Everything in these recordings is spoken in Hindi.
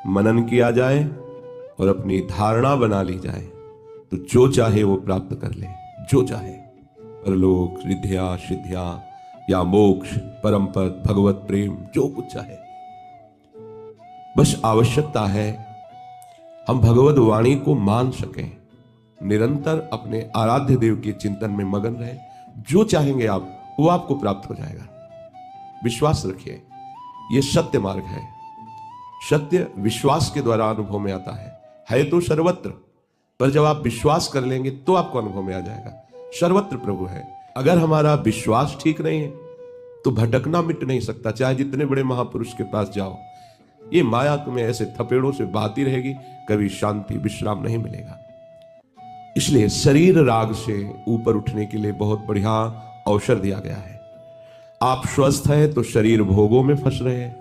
मनन किया जाए और अपनी धारणा बना ली जाए तो जो चाहे वो प्राप्त कर ले, जो चाहे, परलोक, रिद्धिया, सिद्धिया या मोक्ष, परम पद, भगवत प्रेम, जो कुछ चाहे। बस आवश्यकता है हम भगवत वाणी को मान सकें, निरंतर अपने आराध्य देव के चिंतन में मगन रहे। जो चाहेंगे आप वो आपको प्राप्त हो जाएगा। विश्वास रखिए, यह सत्य मार्ग है। सत्य विश्वास के द्वारा अनुभव में आता है तो सर्वत्र, पर जब आप विश्वास कर लेंगे तो आपको अनुभव में आ जाएगा। सर्वत्र प्रभु है। अगर हमारा विश्वास ठीक नहीं है तो भटकना मिट नहीं सकता, चाहे जितने बड़े महापुरुष के पास जाओ। ये माया तुम्हें ऐसे थपेड़ों से बहाती रहेगी, कभी शांति विश्राम नहीं मिलेगा। इसलिए शरीर राग से ऊपर उठने के लिए बहुत बढ़िया अवसर दिया गया है। आप स्वस्थ हैं तो शरीर भोगों में फंस रहे हैं,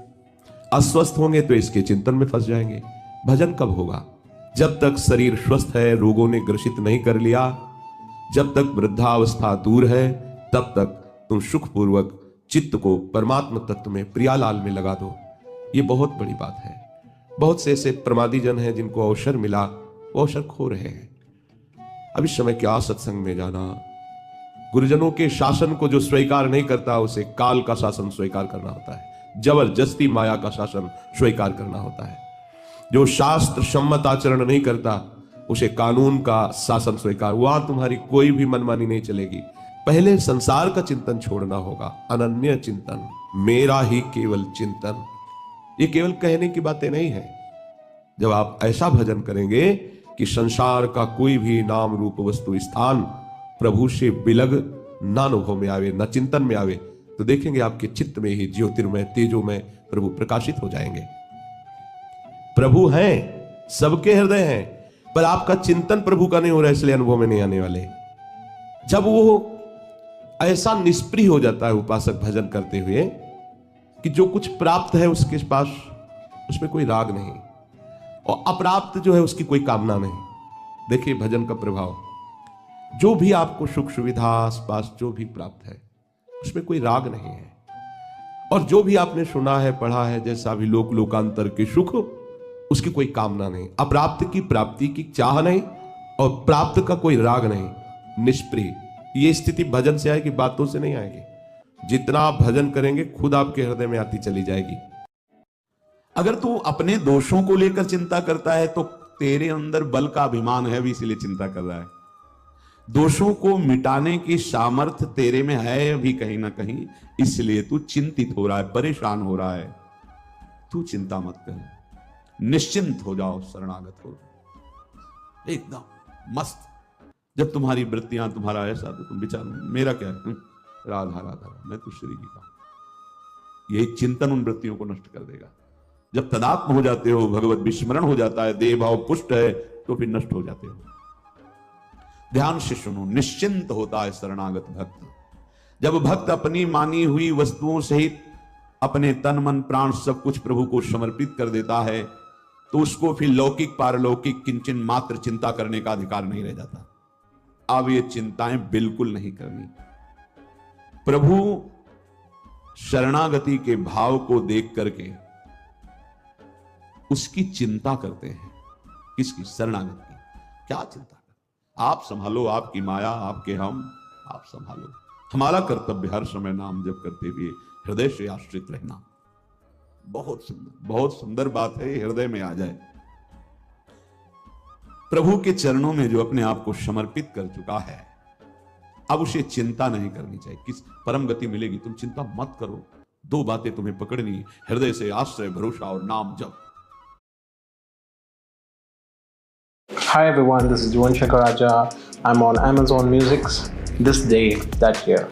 अस्वस्थ होंगे तो इसके चिंतन में फंस जाएंगे। भजन कब होगा? जब तक शरीर स्वस्थ है, रोगों ने ग्रसित नहीं कर लिया, जब तक वृद्धावस्था दूर है, तब तक तुम सुखपूर्वक चित्त को परमात्मा तत्व में, प्रियालाल में लगा दो। ये बहुत बड़ी बात है। बहुत से ऐसे प्रमादी जन हैं जिनको अवसर मिला, वो अवसर खो रहे हैं। अब इस समय क्या सत्संग में जाना, गुरुजनों के शासन को जो स्वीकार नहीं करता उसे काल का शासन स्वीकार करना होता है, जबरदस्ती माया का शासन स्वीकार करना होता है। जो शास्त्र सम्मत आचरण नहीं करता उसे कानून का शासन स्वीकार, वहां तुम्हारी कोई भी मनमानी नहीं चलेगी। पहले संसार का चिंतन छोड़ना होगा, अनन्य चिंतन, मेरा ही केवल चिंतन। ये केवल कहने की बातें नहीं है। जब आप ऐसा भजन करेंगे कि संसार का कोई भी नाम रूप वस्तु स्थान प्रभु से बिलग ना अनुभव में आवे, ना चिंतन में आवे, तो देखेंगे आपके चित्त में ही ज्योतिर्मय तेजोमय प्रभु प्रकाशित हो जाएंगे। प्रभु हैं, सबके हृदय हैं, पर आपका चिंतन प्रभु का नहीं हो रहा, इसलिए अनुभव में नहीं आने वाले। जब वो ऐसा निष्प्रिय हो जाता है उपासक भजन करते हुए कि जो कुछ प्राप्त है उसके पास उसमें कोई राग नहीं, और अप्राप्त जो है उसकी कोई कामना नहीं। देखिए भजन का प्रभाव, जो भी आपको सुख सुविधा आसपास जो भी प्राप्त है उसमें कोई राग नहीं है, और जो भी आपने सुना है, पढ़ा है, जैसा भी लोक लोकांतर के सुख, उसकी कोई कामना नहीं। अप्राप्त की प्राप्ति की चाह नहीं, और प्राप्त का कोई राग नहीं, निष्प्रिय। ये स्थिति भजन से आएगी, बातों से नहीं आएगी। जितना आप भजन करेंगे खुद आपके हृदय में आती चली जाएगी। अगर तू अपने दोषों को लेकर चिंता करता है तो तेरे अंदर बल का अभिमान है, भी इसीलिए चिंता कर रहा है। दोषों को मिटाने की सामर्थ्य तेरे में है भी कहीं ना कहीं, इसलिए तू चिंतित हो रहा है, परेशान हो रहा है। तू चिंता मत कर, निश्चिंत हो जाओ, शरणागत हो, एकदम मस्त। जब तुम्हारी वृत्तियां तुम्हारा ऐसा, तो तुम विचार, मेरा क्या है, राधा राधा, मैं तो श्री जी का। यही चिंतन उन वृत्तियों को नष्ट कर देगा। जब तदात्म हो जाते हो, भगवत विस्मरण हो जाता है, देह भाव पुष्ट है, तो फिर नष्ट हो जाते हो। ध्यान से सुनो, निश्चिंत होता है शरणागत भक्त। जब भक्त अपनी मानी हुई वस्तुओं सहित अपने तन मन प्राण सब कुछ प्रभु को समर्पित कर देता है, तो उसको फिर लौकिक पारलौकिक किंचन मात्र चिंता करने का अधिकार नहीं रह जाता। अब ये चिंताएं बिल्कुल नहीं करनी। प्रभु शरणागति के भाव को देख करके उसकी चिंता करते हैं। किसकी? शरणागत की। क्या चिंता कर, आप संभालो, आपकी माया, आपके हम, आप संभालो। हमारा कर्तव्य हर समय नाम जप करते हुए हृदय से आश्रित रहना। बहुत सुंदर बात है, हृदय में आ जाए। प्रभु के चरणों में जो अपने आप को समर्पित कर चुका है, अब उसे चिंता नहीं करनी चाहिए। किस परम गति मिलेगी, तुम चिंता मत करो। दो बातें तुम्हें पकड़नी, हृदय से आश्रय, भरोसा और नाम जप। Hi everyone, this is Juan Shakaraja. I'm on Amazon Music's This Day That Year.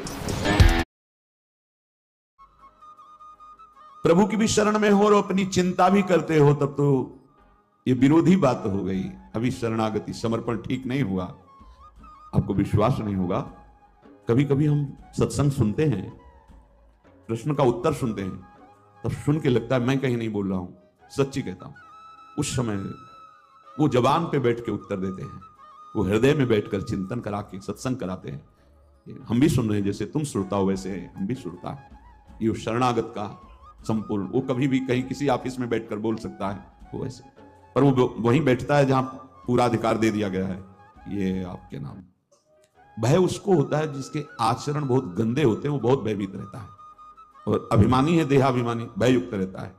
प्रभु की भी शरण में हो और अपनी चिंता भी करते हो, तब तो ये विरोधी बात हो गई। अभी शरणागति समर्पण ठीक नहीं हुआ, आपको विश्वास नहीं होगा। कभी कभी हम सत्संग सुनते हैं, प्रश्न का उत्तर सुनते हैं, तब सुन के लगता है मैं कहीं नहीं बोल रहा हूं, सच्ची कहता हूं। उस समय वो जबान पे बैठ के उत्तर देते हैं, वो हृदय में बैठकर चिंतन करा के सत्संग कराते हैं। हम भी सुन रहे हैं, जैसे तुम सुनता हो वैसे हम भी सुनता है। ये शरणागत का संपूर्ण, वो कभी भी कहीं किसी ऑफिस में बैठकर बोल सकता है, वो ऐसे, पर वो वहीं बैठता है जहां पूरा अधिकार दे दिया गया है, ये आपके नाम। भय उसको होता है जिसके आचरण बहुत गंदे होते हैं, वो बहुत भयभीत रहता है, और अभिमानी है, देहाभिमानी, भययुक्त रहता है।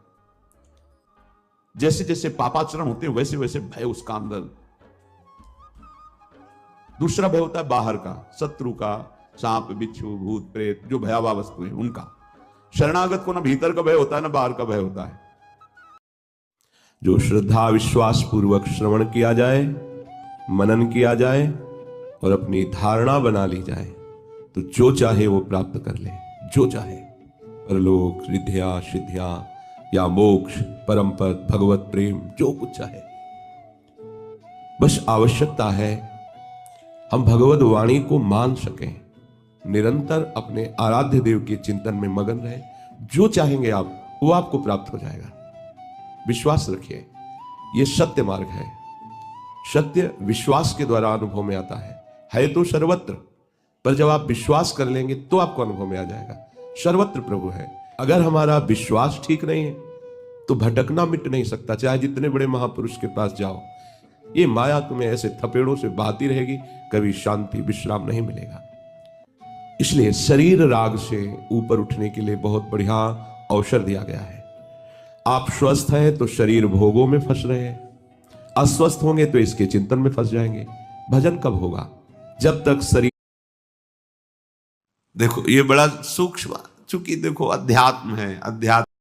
जैसे जैसे पापाचरण होते हैं वैसे वैसे भय उसका अंदर। दूसरा भय होता है बाहर का, शत्रु का, सांप बिच्छू भूत प्रेत, जो भयावह वस्तु है उनका। शरणागत को ना भीतर का भय होता है ना बाहर का भय होता है। जो श्रद्धा विश्वास पूर्वक श्रवण किया जाए, मनन किया जाए और अपनी धारणा बना ली जाए, तो जो चाहे वो प्राप्त कर ले, जो चाहे, परलोक, रिद्धियां, सिद्धियां या मोक्ष, परम पद, भगवत प्रेम, जो कुछ चाहे। बस आवश्यकता है हम भगवत वाणी को मान सकें, निरंतर अपने आराध्य देव के चिंतन में मगन रहे। जो चाहेंगे आप वो आपको प्राप्त हो जाएगा। विश्वास रखिए, ये सत्य मार्ग है। सत्य विश्वास के द्वारा अनुभव में आता है तो सर्वत्र, पर जब आप विश्वास कर लेंगे तो आपको अनुभव में आ जाएगा। सर्वत्र प्रभु है। अगर हमारा विश्वास ठीक नहीं है तो भटकना मिट नहीं सकता, चाहे जितने बड़े महापुरुष के पास जाओ। ये माया तुम्हें ऐसे थपेड़ों से बहाती रहेगी, कभी शांति विश्राम नहीं मिलेगा। इसलिए शरीर राग से ऊपर उठने के लिए बहुत बढ़िया अवसर दिया गया है। आप स्वस्थ हैं तो शरीर भोगों में फंस रहे हैं, अस्वस्थ होंगे तो इसके चिंतन में फंस जाएंगे। भजन कब होगा? जब तक शरीर। देखो ये बड़ा सूक्ष्म, चूंकि देखो अध्यात्म है, अध्यात्म